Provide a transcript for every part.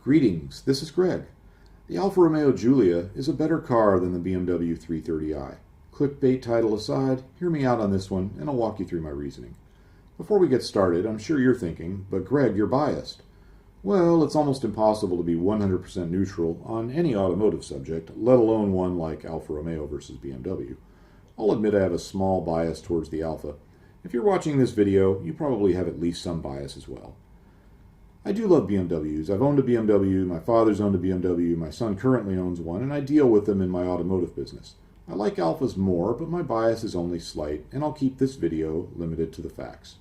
Greetings, this is Greg. The Alfa Romeo Giulia is a better car than the BMW 330i. Clickbait title aside, hear me out on this one and I'll walk you through my reasoning. Before we get started, I'm sure you're thinking, but Greg, you're biased. Well, it's almost impossible to be 100% neutral on any automotive subject, let alone one like Alfa Romeo versus BMW. I'll admit I have a small bias towards the Alfa. If you're watching this video, you probably have at least some bias as well. I do love BMWs. I've owned a BMW, my father's owned a BMW, my son currently owns one, and I deal with them in my automotive business. I like Alfas more, but my bias is only slight, and I'll keep this video limited to the facts.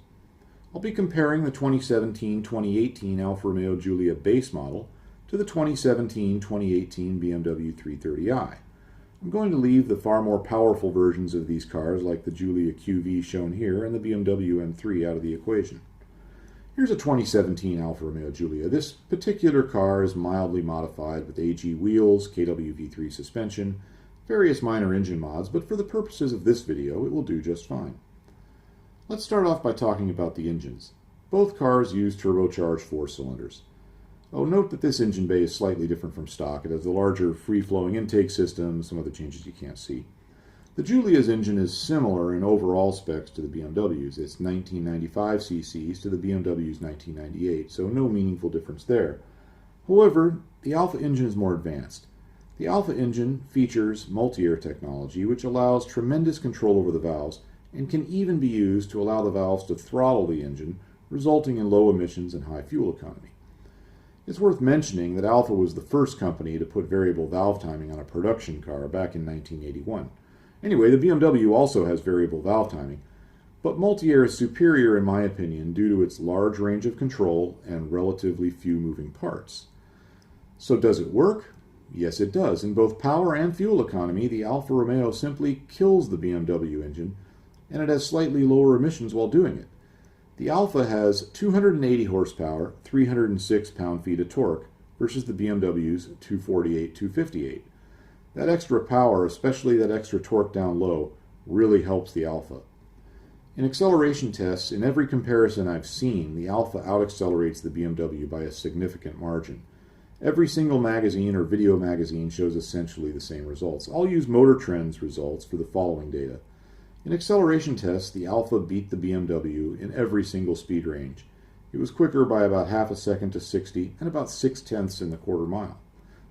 I'll be comparing the 2017-2018 Alfa Romeo Giulia base model to the 2017-2018 BMW 330i. I'm going to leave the far more powerful versions of these cars, like the Giulia QV shown here and the BMW M3, out of the equation. Here's a 2017 Alfa Romeo Giulia. This particular car is mildly modified with AG wheels, KWV3 suspension, various minor engine mods, but for the purposes of this video, it will do just fine. Let's start off by talking about the engines. Both cars use turbocharged 4 cylinders. Oh, note that this engine bay is slightly different from stock. It has the larger free-flowing intake system, some other changes you can't see. The Giulia's engine is similar in overall specs to the BMW's. It's 1995 cc's to the BMW's 1998, so no meaningful difference there. However, the Alfa engine is more advanced. The Alfa engine features multi-air technology, which allows tremendous control over the valves and can even be used to allow the valves to throttle the engine, resulting in low emissions and high fuel economy. It's worth mentioning that Alfa was the first company to put variable valve timing on a production car back in 1981. Anyway, the BMW also has variable valve timing, but multi-air is superior in my opinion due to its large range of control and relatively few moving parts. So does it work? Yes, it does. In both power and fuel economy, the Alfa Romeo simply kills the BMW engine, and it has slightly lower emissions while doing it. The Alfa has 280 horsepower, 306 pound-feet of torque, versus the BMW's 248, 258. That extra power, especially that extra torque down low, really helps the Alfa. In acceleration tests, in every comparison I've seen, the Alfa out-accelerates the BMW by a significant margin. Every single magazine or video magazine shows essentially the same results. I'll use Motor Trend's results for the following data. In acceleration tests, the Alfa beat the BMW in every single speed range. It was quicker by about half a second to 60 and about 0.6 in the quarter mile.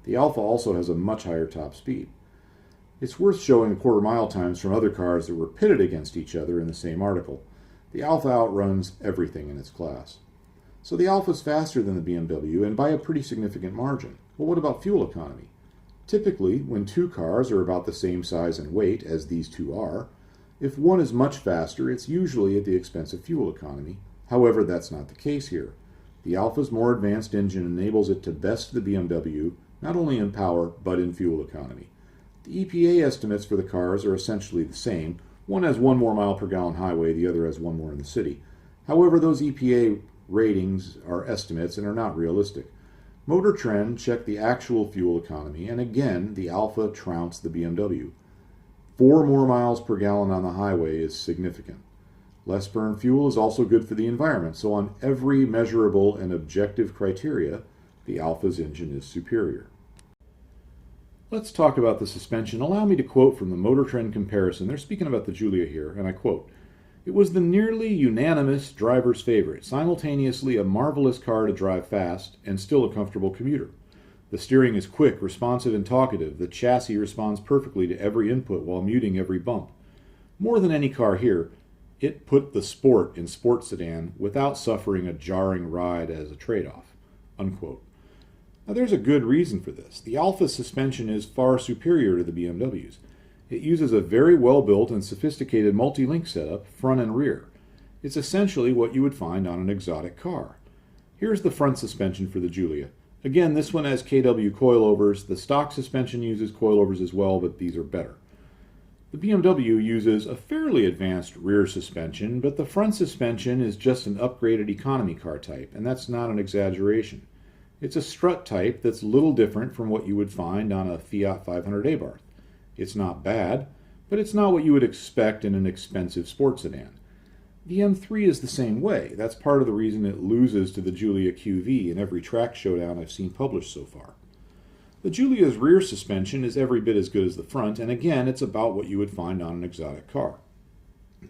The Alfa also has a much higher top speed. It's worth showing the quarter mile times from other cars that were pitted against each other in the same article. The Alfa outruns everything in its class. So the Alfa is faster than the BMW and by a pretty significant margin. But what about fuel economy? Typically, when two cars are about the same size and weight as these two are, if one is much faster, it's usually at the expense of fuel economy. However, that's not the case here. The Alfa's more advanced engine enables it to best the BMW, not only in power, but in fuel economy. The EPA estimates for the cars are essentially the same. One has 1 more mile per gallon highway, the other has 1 more in the city. However, those EPA ratings are estimates and are not realistic. Motor Trend checked the actual fuel economy, and again, the Alfa trounced the BMW. 4 more miles per gallon on the highway is significant. Less burn fuel is also good for the environment, so on every measurable and objective criteria, the Alfa's engine is superior. Let's talk about the suspension. Allow me to quote from the Motor Trend comparison. They're speaking about the Giulia here, and I quote, "It was the nearly unanimous driver's favorite, simultaneously a marvelous car to drive fast and still a comfortable commuter. The steering is quick, responsive, and talkative. The chassis responds perfectly to every input while muting every bump. More than any car here, it put the sport in sport sedan without suffering a jarring ride as a trade-off." Unquote. Now there's a good reason for this. The Alfa suspension is far superior to the BMW's. It uses a very well-built and sophisticated multi-link setup, front and rear. It's essentially what you would find on an exotic car. Here's the front suspension for the Giulia. Again, this one has KW coilovers. The stock suspension uses coilovers as well, but these are better. The BMW uses a fairly advanced rear suspension, but the front suspension is just an upgraded economy car type, and that's not an exaggeration. It's a strut type that's a little different from what you would find on a Fiat 500 Abarth. It's not bad, but it's not what you would expect in an expensive sports sedan. The M3 is the same way. That's part of the reason it loses to the Giulia QV in every track showdown I've seen published so far. The Giulia's rear suspension is every bit as good as the front, and again, it's about what you would find on an exotic car.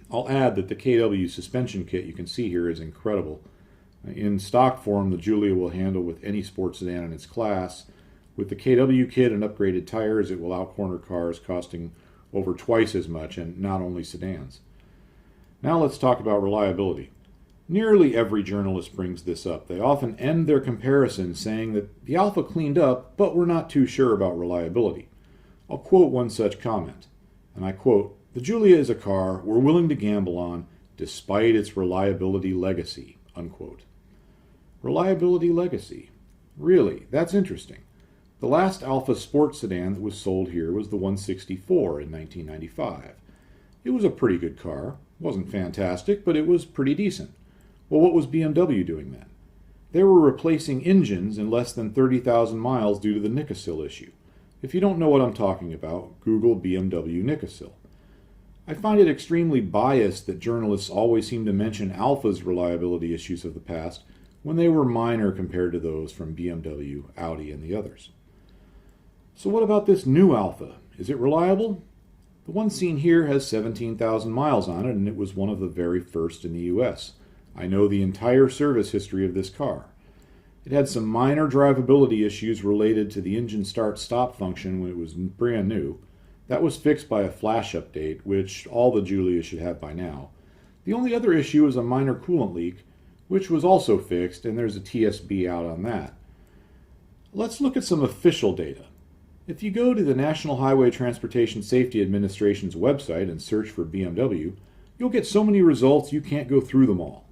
I'll add that the KW suspension kit you can see here is incredible. In stock form, the Giulia will handle with any sports sedan in its class. With the KW kit and upgraded tires, it will outcorner cars costing over twice as much, and not only sedans. Now let's talk about reliability. Nearly every journalist brings this up. They often end their comparison saying that the Alfa cleaned up, but we're not too sure about reliability. I'll quote one such comment, and I quote, "The Giulia is a car we're willing to gamble on despite its reliability legacy," unquote. Reliability legacy. Really, that's interesting. The last Alfa sports sedan that was sold here was the 164 in 1995. It was a pretty good car. It wasn't fantastic, but it was pretty decent. Well, what was BMW doing then? They were replacing engines in less than 30,000 miles due to the Nikasil issue. If you don't know what I'm talking about, Google BMW Nikasil. I find it extremely biased that journalists always seem to mention Alfa's reliability issues of the past when they were minor compared to those from BMW, Audi, and the others. So what about this new Alfa? Is it reliable? The one seen here has 17,000 miles on it, and it was one of the very first in the US. I know the entire service history of this car. It had some minor drivability issues related to the engine start-stop function when it was brand new. That was fixed by a flash update, which all the Giulia should have by now. The only other issue is a minor coolant leak, which was also fixed, and there's a TSB out on that. Let's look at some official data. If you go to the National Highway Transportation Safety Administration's website and search for BMW, you'll get so many results you can't go through them all.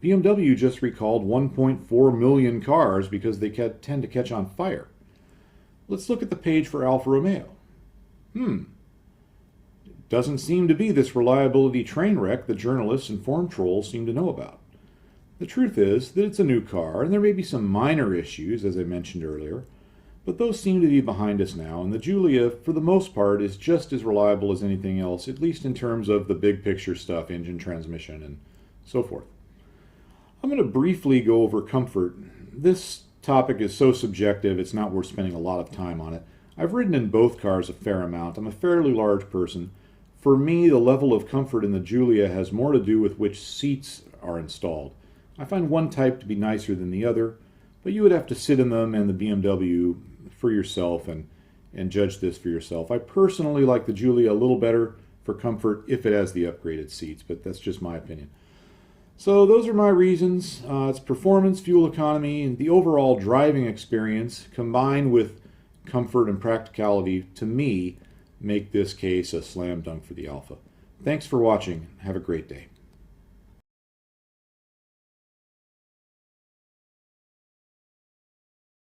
BMW just recalled 1.4 million cars because they tend to catch on fire. Let's look at the page for Alfa Romeo. It doesn't seem to be this reliability train wreck that journalists and forum trolls seem to know about. The truth is that it's a new car, and there may be some minor issues, as I mentioned earlier, but those seem to be behind us now, and the Giulia, for the most part, is just as reliable as anything else, at least in terms of the big picture stuff, engine, transmission, and so forth. I'm going to briefly go over comfort. This topic is so subjective, it's not worth spending a lot of time on it. I've ridden in both cars a fair amount. I'm a fairly large person. For me, the level of comfort in the Giulia has more to do with which seats are installed. I find one type to be nicer than the other, but you would have to sit in them and the BMW for yourself and judge this for yourself. I personally like the Giulia a little better for comfort if it has the upgraded seats, but that's just my opinion. So those are my reasons. It's performance, fuel economy, and the overall driving experience combined with comfort and practicality, to me, make this case a slam dunk for the Alfa. Thanks for watching. Have a great day.